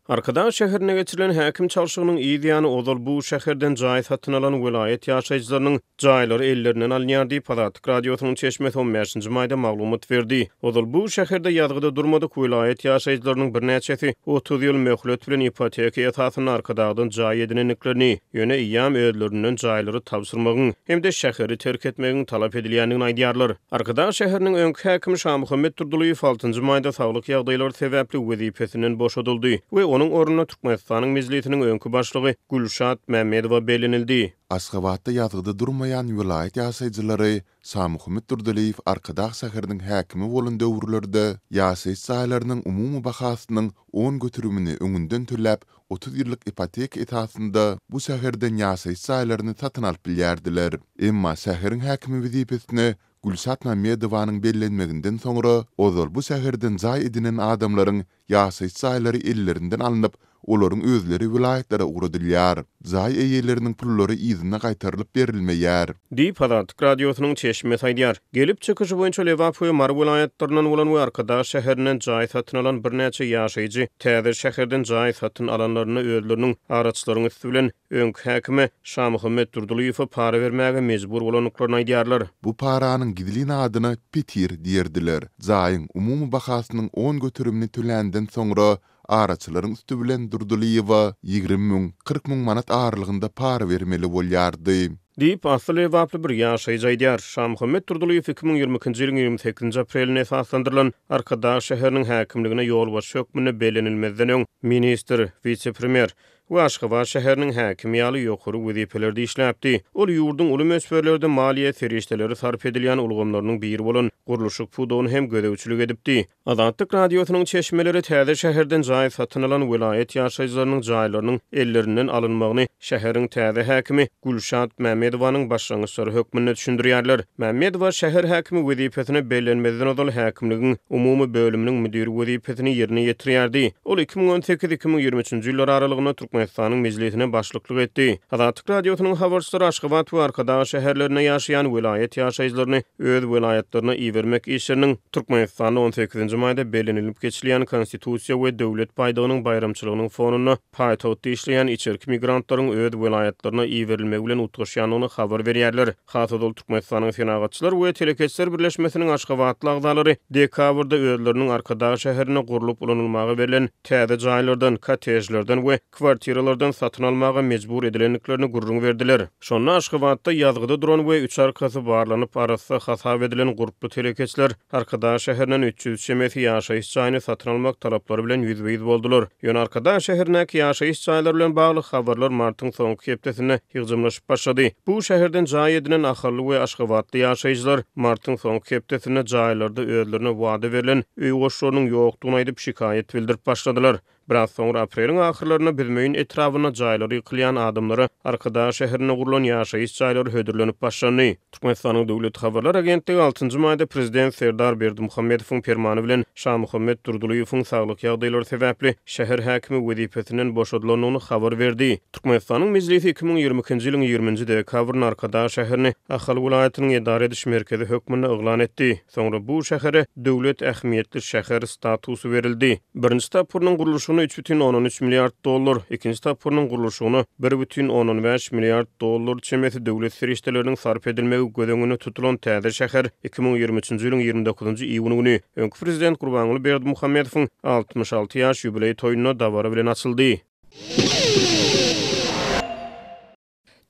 Arkadaş şäherine geçirilen häkim çalşygynyň ýa-da ozal bu şäherden jaý satyn alan vilayet ýaşaýjylarynyň jaýlary ellerinden alınýar diýip Palatyk radiosynyň çeşmesi 15-nji maýda maglumat berdi. Ozal bu şäherde ýazgyda durmadyk vilayet ýaşaýjylarynyň bir näçesi 30 ýyl möhlet bilen ipoteka esasyny arkadaşdan jaý edinenliklerini ýöne ýam öýlerinden jaýlary tapşyrmagyň hem de şäheri terk etmegiň talap edilýändigini aýdýarlar. Arkadaş şäheriniň öňkü häkimi Şah Muhammed Durdulyýew 6-njy maýda saglyk ýagdaýlary sebäpli wezipesinden boşadyldy we onun ornuna Türkmenistanyň mezliyetiniň öňkü başlygy Gülşat Mämmedowa belenildi. Aşgabatda ýazgyda durmaýan vilayet ýaşaýjylary Şah Muhammed Durdulyýew Arkadaş şäheriniň häkimi bolan döwürlerde ýaşaýyş saýlarynyň umumy bahasynyň 10 götürümini öňünden türläp 30 ýyllyk ipoteka etasynda bu şäherden ýaşaýyş saýlaryny satyn alyp bilýärdiler. Emma şäheriň häkimi wezipesine Gülşat Mämmedowanyň bellenmeginden soňra ozal bu şäherden jaý edinen adamlaryň ýaşaýyş saýlary ellerinden alınıp olaryň özleri vilayetlere uğradylýar. Jaý eýeleriniň pullary ýzyna gaýtarylyp berilmeýär. Diýip Palatyk radiosynyň çeşmesi aýdýar. Gelip çykyşy boýunça Lewap we Mar vilayetlerinden bolan we Arkadaş şäheriniň jaý satyn alan bir näçe ýaşaýjy täze şäherden jaý satyn alanlaryny özleriniň araçlaryny üstü bilen öňkü häkime Şah Muhammed Durdulyýew para bermäge mejbur bolanlyklaryny aýdýarlar. Bu paranyň gidilýän adyna petir diýerdiler. Jaýyň umumy bahasynyň 10 götürümini türländen soňra araçlaryň üstü bilen Durdulyýewa 20.000-40.000 manat ağırlığında para vermeli bolýardy. Diýip asly waply bir ýaşaýjy aýdýar. Şah Muhammed Durdulyýew 2022-nji ýylyň 28-nji aprelinde esaslandyrylan Arkadaş şäheriniň häkimligine ýol baş hökmüne belenilmezden öň minister, vice-premier we Aşgabat şäheriniň häkimi ýaly ýokary wezipelerdi işläpdi. Ol ýurdun uly meselelerinde maliýe ferişteleri sarf edilýän ulgamlarynyň biri bolan guruluşyk pudowyny hem gödäwçilik edipdi. Azatlyk radiosynyň çeşmeleri täze şäherden jaý satyn alan vilayet ýaşaýjylarynyň jaýlarynyň ellerinden alınmagyny şäheriň täze häkimi Gülşat Mämmedowanyň başlangyçlary hökmüne düşündirýärler. Mämmedowa şäher häkimi wezipesine bellenmezden ozal häkimligiň umumy bölüminiň müdiri wezipesini ýerine ýetirýärdi. Ol 2018-2023-nji ýyllar aralygynda Türkmenistanyň mezliyetine başlyklyk etdi. Azatlyk radiosynyň habarçylary Aşgabat we Arkadaş şäherlerine ýaşaýan vilayet ýaşaýjylaryny öz vilayetlerine iýermek işleriniň Türkmenistanda 18-nji maýda belenilip geçilýän konstitusiýa we döwlet paýdagynyň bayramçylygynyň fonuna paýtawtda işleýän içerki migrantlaryň öz vilayetlerine iýerilmegi bilen utgaşýanyny habar berýärler. Hasady Türkmenistanyň senagatçylar we telekeçler birleşmesiniň Aşgabatly agzalary dekabrda özleriniň Arkadaş şäherine gurulup ulanylmagy berilen täze jaýlardan, kotejlerden we kwartiralardan satyn almaga mejbur edilenliklerini gurrun verdiler. Şonda Aşgabatda ýazgyda duran we 3 arkasy barlanyp arasy hasap edilen gruply telekeçler Arkadaş şäheriniň 300 şemeti ýaşaýyş jaýyny satyn almak talaplary bilen ýüzbeýiz boldular. Ýöne Arkadaş şäherindäki ýaşaýyş jaýlary bilen bagly habarlar martyň soňky hepdesinde ýygyjymlaşyp başlady. Bu şäherden jaý edilen ahyrly we Aşgabatly ýaşaýjylar martyň soňky hepdesinde jaýlarda özlerine wada berilen öý goşlarynyň ýokdugyny aýdyp şikaýet bildirip başladylar. Biraz soňra apreliň ahyrlaryna bilmeýin etrawyna jaýlary ýykylýan adamlara Arkadaş şäherine gurulan ýaşaýyş jaýlary hödürlenip başlandy. Türkmenistanyň döwlet habarlar agentligi 6-njy maýda prezident Serdar Berdimuhammedowyň fermany bilen Şah Muhammed Durdulyýewiň saglyk ýagdaýlary sebäpli şäher häkimi wezipesinden boşadylanyny habar berdi. Türkmenistanyň mezliyeti 2022-nji ýylyň 20-nji dekabrynda Arkadaş şäherini Ahal vilayatynyň edare ediş merkezi hökmüne eglan etdi. Soňra bu şähere döwlet ähmiýetli şäher statusy berildi. Birinji tapyryň guruluşy 3,13 milyard dollar, ikinci tapyrynyň guruluşyny 1,15 milyard dollar çemeti döwlet ferişteleriniň sarf edilmegi gödeňine tutulan täze şäher 2023-nji ýylyň 29-njy iýuny güni öňkü prezident Gurbanguly Berdimuhammedowyň 66 ýaş ýubiley toýunyna dawara bilen açyldy.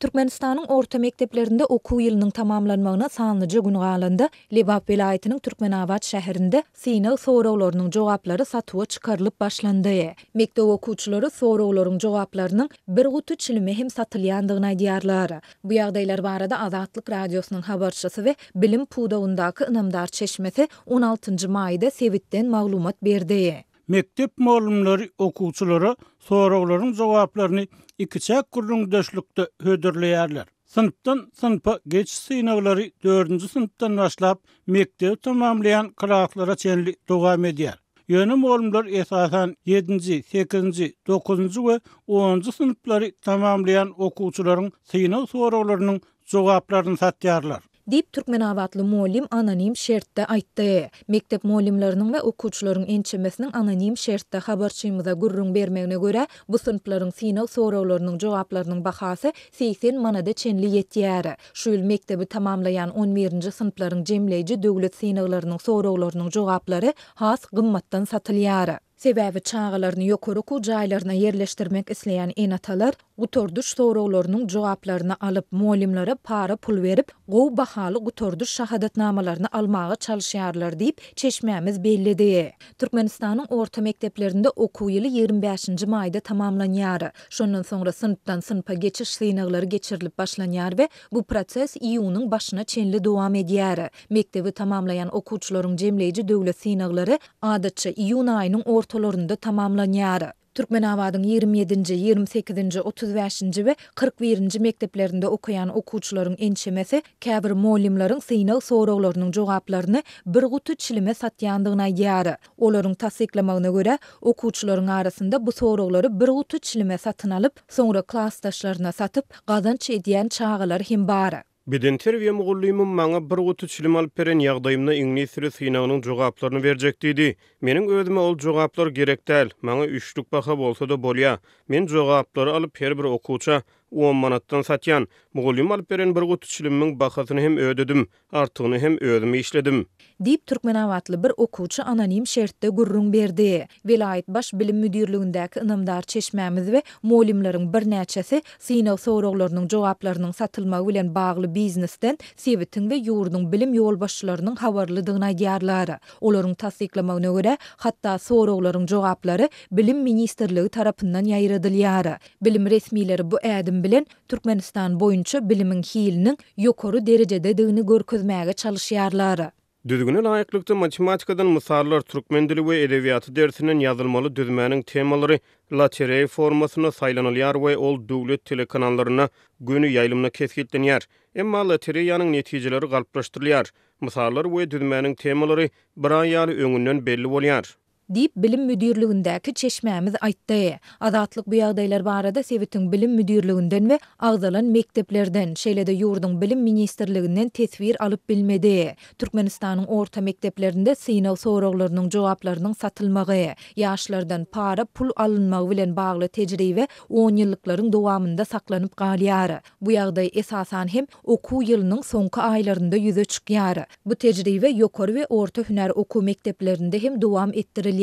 Türkmenistanyň orta mekdeplerinde okuw ýylynyň tamamlanmagyna sanlyca gün galandy. Lewap vilayatynyň Türkmenabad şäherinde synaw sorawlarynyň jogaplary satywa çykarylyp başlandy. Mektep okuwçylary sorawlarynyň jogaplarynyň bir gutu çilimi hem satylýandygyny aýdýarlar. Bu ýagdaýlar barada Azatlyk radiosynyň habarçysy we bilim pudawyndaky ynamdar çeşmesi 16-njy maýda Sewitden maglumat berdi. Mektep muallimleri okuwçylary sorawlaryň jogaplaryny ikiçäk gurrundaşlykda hödürleýärler. Sınıftan sınıfa geçiş sınavları 4-nji sınıftan başlap mektep tamamlayan klaslara çenli dowam edýär. Ýöne muallimler esasen 7-nji, 8-nji, 9-njy we 10-njy sınıflary tamamlayan okuwçylaryň synaw sorawlarynyň jogaplaryny satýarlar. Dip Türkmenawatly molim anonim şertde aýtdy. Mektep molimleriniň we okuwçylaryň ençemesiniň anonim şertde habarçymyza gurrun bermegine göre bu sınıflaryň sinaw sorawlarynyň jogaplarynyň bahasy 80 manada çenli ýetýär. Şu ýyl mektebi tamamlayan 11-nji sınıflaryň jemleýiji döwlet sinawlarynyň sorawlarynyň jogaplary has gymmatdan satylýar. Sebäbi çağalaryny ýokary okuw jaýlaryna ýerleşdirmek isleýän enatalar gutorduş sorawlarynyň jogaplaryny alyp molimlere para pul berip gowy bahaly gutorduş şahadatnamalaryny almagy çalyşýarlar diýip çeşmämiz bellidi. Türkmenistanyň orta mekteplerinde okuw ýyly 25-nji maýda tamamlanýar. Şondan soňra sınıpdan sınıpa geçiş synaglary geçirilip başlanýar we bu proses iýunyň başyna çenli dowam edýär. Mektebi tamamlayan okuwçylaryň jemleýiji döwlet synaglary adatça iýun aýynyň ortalarında tamamlanýar. Türkmenawadyň 27-nji, 28-nji, 35-nji we 41-nji mekteplerinde okuyan okuwçylaryň ençemesi käbir molimleriň synaw sorawlarynyň jogaplaryny bir gutu çilime satýandygyna aýdýar. Olaryň tasdiklamagyna görä, okuwçylaryň arasynda bu sorawlary bir gutu çilime satyn alyp, soňra klassdaşlaryna satyp gazanç edýän çağalar hem bar. Beden terbiýe mugallymym maňa bir gutu çilim alyp beren ýagdaýymda iňlisli synawynyň jogaplaryny berjek diýdi. Meniň özüme ol jogaplar gerek däl. Maňa 3'lük baha bolsa da bolýar. Men jogaplary alyp her bir okuwça 10 manatdan satýan. Mugallim alyp beren bir gutu çilimiň bahasyny hem ödedim, artygyny hem özüme işledim. Dip Türkmenawatly bir okuwçy anonim şertde gurrun berdi. Vilayet baş bilim müdirligindäki ynamdar çeşmämiz we molimleriň bir näçesi synaw sorawlarynyň jogaplarynyň satylmagy bilen bagly biznesden sebitiň we ýurduň bilim ýolbaşçylarynyň habarlydygyna aýdýarlar. Olaryň tasdiklamagyna görä, hatda sorawlaryň jogaplary bilim ministrligi tarapyndan ýaýradylýar. Bilim resmileri bu ädim bilen Türkmenistan boýunça bilimiň hiliniň ýokary derejede görkezmäge çalyşýarlar. Düzgüne laýyklykda matematikadan mysallar türkmen dili we edebiýaty dersinden ýazylmaly düzmäniň temalary loterey formasyna saýlanylýar we ol döwlet telekanallarına günü ýaýlymyna kesgitlenýär. Emma lotereýanyň netijeleri galplaşdyrylýar. Mysallar we düzmäniň temalary bir aý ýaly öňünden belli bolýar. Dip bilim müdirligindäki çeşmämiz aýtdy. Azatlyk bu ýagdaýlar barada Sebitiň bilim müdirliginden we agzalan mekteplerden, şeýle-de ýurduň bilim ministrliginden tesbir alyp bilmedi. Türkmenistanyň orta mekteplerinde synaw sorawlarynyň jogaplarynyň satylmagy, ýaşlardan para pul alynmagy bilen bagly tejribe 10 ýyllyklaryň dowamında saklanyp galýar. Bu ýagdaý esasan hem okuw ýylynyň soňky aýlarynda ýüze çykýar. Bu tejribe ýokary we orta hüner okuw mekteplerinde hem dowam etdirilýär.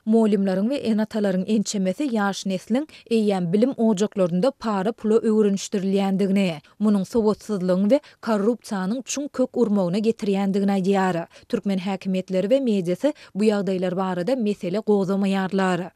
Molimleriň we enatalaryň ençemesi ýaş neslin eýýän bilim ojaklaryna para pula öwrünişdirilýändigini, munyň sowatsyzlygyň we korrupsiýanyň çuň kök urmagyna getirýändigini aýdýar. Türkmen häkimetleri we mediasy bu ýagdaýlar barada mesele gozamaýarlar.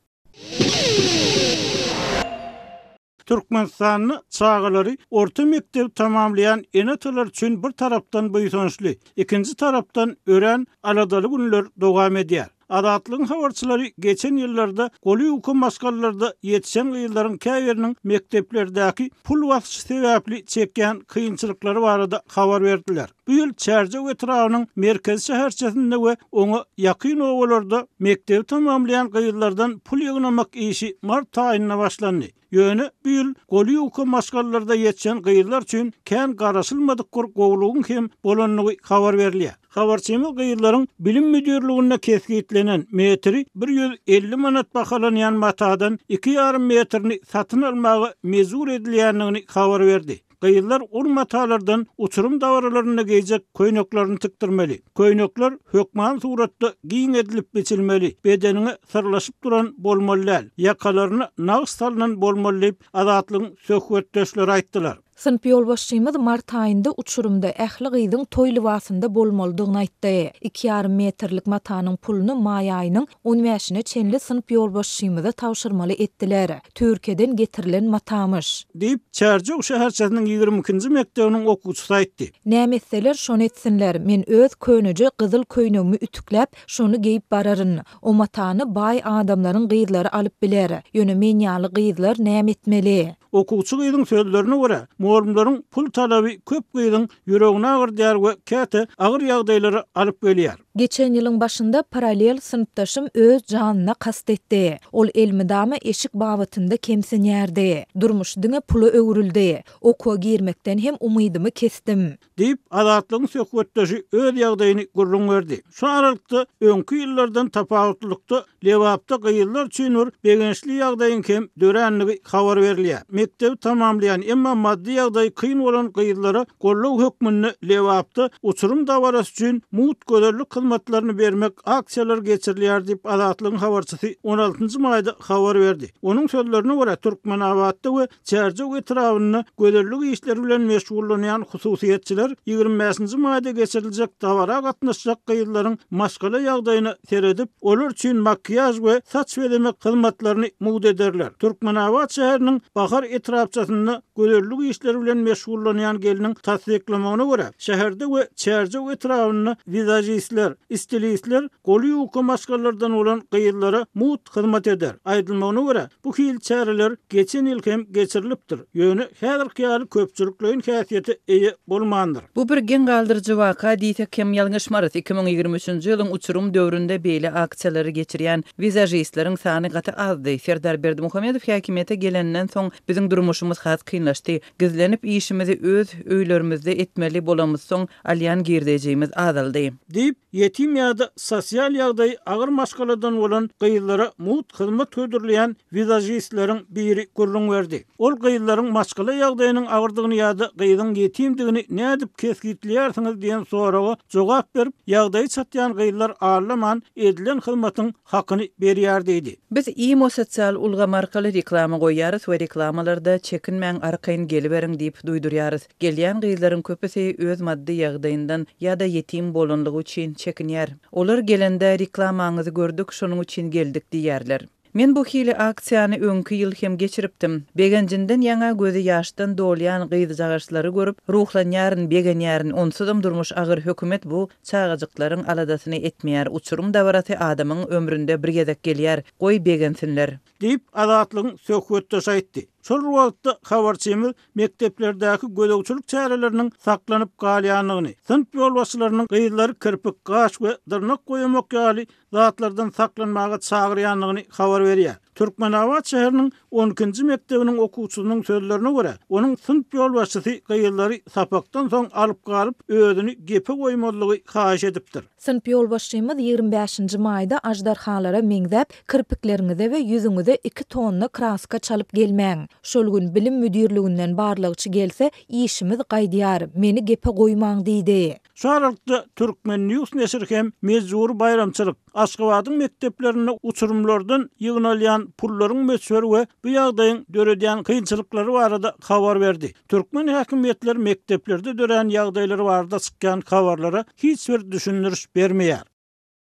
Türkmenistanyň çağalary orta mektep tamamlayan enatalar üçin bir tarapdan boýsunçly, ikinji tarapdan ören aladaly günler dowam edýär. Adatlyň habarçylary geçen ýyllarda goly hukum maskallarda ýetişen gyýyllaryň käbiriniň mekteplerdäki pul wasy sebäpli çekýän kynçylyklary barada habar berdiler. Bu ýyl Çärjek etrawynyň merkezi şäherçesinde we oňa ýakyn owalarda mektebi tamamlayan gyýyllardan pul ýygnamak işi mart aýyna başlandy. Ýöne bu ýyl goly hukum maskallarda ýetişen gyýyllar üçin kän garaşylmadyk gowlugyň hem bolanlygy habar berilýär. Habarçymyz gyýyllaryň bilim müdirligine kesgitlenen metri 150 manat bahalanýan matadan 2,5 metrini satyn almagy mezur edilýändigini habar berdi. Gyýyllar ol matalardan uçurum dawaralaryna geýjek köýneklaryny tykdyrmaly. Köýnekler hökman suratda giň edilip biçilmeli. Bedenine sırlaşyp duran bolmaly. Ýakalaryna nags salynan bolmaly. Azatlyň söhbetdeşleri aýtdylar. Sınıp ýolbaşçymyz mart aýynda uçurumda ähli gyýdyň toý libasynda bolmalydygyny aýtdy. 2,5 metrlik matanyň pulunu maý aýynyň 15-ne çenli sınıp ýolbaşçymyza tawşyrmaly etdiler. Türkeden getirilen matamyş. Diýip Çärjek şäherçesiniň 22-nji mektebiniň okuwçysy aýtdy. Nämetseler şonu etsinler, men öz köýnüji gyzyl köýnegimi ütükläp, şonu geýip bararyn. O matany baý adamlaryň gyýdlary alyp biler. Ýöne men ýaly gyýdlar näme etmeli? Okuwçy gyýdyň sözlerine görä, molimlaryň pul talaby köp gyýdyň ýüregine agyrdyar we käte agyr ýagdaýlary alyp gelýär. Geçen ýylyň başynda paralel sınıpdaşym öz janyna kastetdi. Ol elmidama eşik babatynda kemsenýärdi. Durmuş diňe pulu öwrüldi. Okuwa girmekden hem umydymy kesdim. Deyip adatlygyň söhbetdeşi öz ýagdaýyny gurrun berdi. Şu aralykda öňkü ýyllardan tapawutlykda lewapda gyýylar üçin begençli ýagdaýyň kem döränligi habar berilýär. Mektebi tamamlayan emma maddi ýagdaý kyn bolan gyýylara gollaw hökmünde lewapda uçurum dawarasy üçin mut göderlik hyzmatlaryny bermek aksiýalar geçirilýär diýip adatlygyň habarçysy 16-njy maýda habar berdi. Onuň sözlerine görä Türkmenawatda we Çerjek etrawyny göderlik işleri bilen meşgullanýan hususiýetçiler 25-nji maýda geçiriljek dawara gatnaşjak gyýylaryň maşgala ýagdaýyna seredip, olar üçin makyaj we saç beremek hyzmatlaryny mud ederler. Türkmenawat şäheriniň bahar etrapçasynda göderlik işleri bilen meşgullanýan geliniň tasdiklamagyna görä, şäherde we Çerjek etrawyny vizajistler, stilistler goly ýuka maşgalardan bolan gyýylara mud hyzmat eder. Aýdylmagyna görä, bu hil çäreler geçen ýyl hem geçirilipdir. Ýöne häzirki ýaly köpçülikleriň häsiýeti eýe bolmandyr. Bu bir gen galdyrjy waka diýsek hem ýalňyşmaryz 2023-nji ýylyň uçurum döwründe beýle aksiýalary geçirýän vizajistleriň sany gaty azdy. Serdar Berdimuhammedow häkimiýete gelenden soň biziň durmuşymyz has kynlaşdy. Gizlenip işimizi öz öýlerimizde etmeli bolamyz soň alýan girdejimiz azaldy. Deyip yetim ýa-da sosial ýagdaý agyr maşgaladan bolan gyýylara mut hyzmat tödürleýän vizajistleriň biri gurrun berdi. Ol gyýylaryň maşgala ýagdaýynyň agyrdygyny ýa-da gyýyň yetimdigini nädip kesgitleýärsiňiz diýen soraga jogap berip, ýagdaýy çatýan gyýylar arlaman edilen hyzmatyň hakyny berýär diýdi. Biz imo sosial ulgam arkaly reklama goýýarys we reklamalarda çekinmäň arkaýyn geliberiň diýip duýdurýarys. Gelýän gyýylaryň köpüsi öz maddi ýagdaýyndan ýa-da yetim bolanlygy üçin çekinýär. Olar gelende reklamaňyzy gördük, şonuň üçin geldik diýerler. Men bu hili aksiýany öňkü ýyl hem geçiripdim. Begenjinden ýaňa gözi ýaşdan dolýan gyýdyjagaçlary görüp, ruhlanýaryn, begenýäryn, onsuzam durmuş agyr hökümet bu çağajyklaryň aladasyny etmeýär. Uçurum dawarasy adamyň ömründe bir gezek gelýär. Goý begensinler. Deyip adatlygyň söhbetdeşi aýtdy. Şol wagtda habarçymyz mekteplerdäki gödөгçülük çäreleriniň saklanyp galýanlygyny, sınıf ýolbaşçylarynyň gyýylary kirpik, gaş we dyrnak goýmak ýaly zatlardan saklanmaga çagyrýanlygyny habar berýär. Türkmenawat şäheriniň 12-nji mektebiniň okuwçysynyň sözlerine görä, onuň sınıf ýolbaşçysy gyýylary sapakdan soň alyp galyp özüni gepe goýmalygy haýyş edipdir. Sınıf ýolbaşçymyz 25-nji maýda ajdarhalara meňzep, kirpiklerinize we ýüzüňize 2 tonna kraska çalyp gelmäň. Şol gün bilim müdürlüginden barlygçy gelse, işimiz gaýdýar, meni gepe goýmaň diýdi. Şu aralykda Türkmen News nesir hem mezur bayramçylyk Aşgabatyň mekteplerine uçurumlardan ýygnalýan pullaryň möçberi we bu ýagdaýyň döredýän kynçylyklary barada habar berdi. Türkmen häkimetleri mekteplerde dören ýagdaýlary barada çykýan habarlara hiç bir düşündürüş bermeýär.